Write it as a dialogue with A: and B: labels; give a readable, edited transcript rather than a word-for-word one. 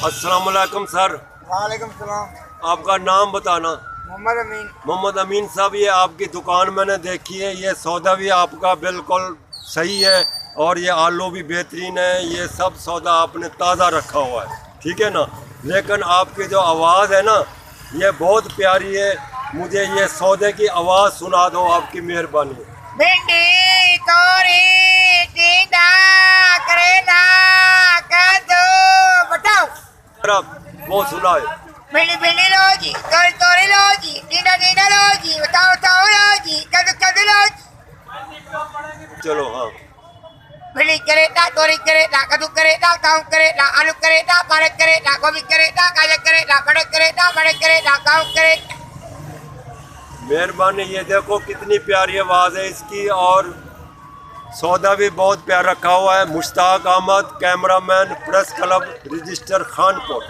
A: अस्सलाम वालेकुम सर।
B: वालेकुम सलाम।
A: आपका नाम बताना।
B: मोहम्मद अमीन।
A: मोहम्मद अमीन साहब, ये आपकी दुकान मैंने देखी है, ये सौदा भी आपका बिल्कुल सही है और ये आलू भी बेहतरीन है। ये सब सौदा आपने ताज़ा रखा हुआ है, ठीक है ना। लेकिन आपकी जो आवाज़ है ना, ये बहुत प्यारी है। मुझे ये सौदे की आवाज़ सुना दो, आपकी मेहरबानी।
B: भिंडी तोरी टींडा करेला कद्दू बताओ।
A: सर, आप वो सुनाए।
B: भिंडी भिंडी लो जी, तोरी तोरी लो जी, टींडा टींडा लो जी, बताओ बताओ लो जी, कद्दू कद्दू लो जी।
A: चलो हाँ।
B: भिंडी करेला तोरी करेला कद्दू करेला गाँव करेला आलू करेला पालक करेला गोभी करेला गाजर करेला बड़े करेला गाँव करेला।
A: मेहरबानी। ये देखो कितनी प्यारी आवाज़ है इसकी और सौदा भी बहुत प्यार रखा हुआ है। Mushtaq Ahmed, cameraman, press club, register, Khanpur.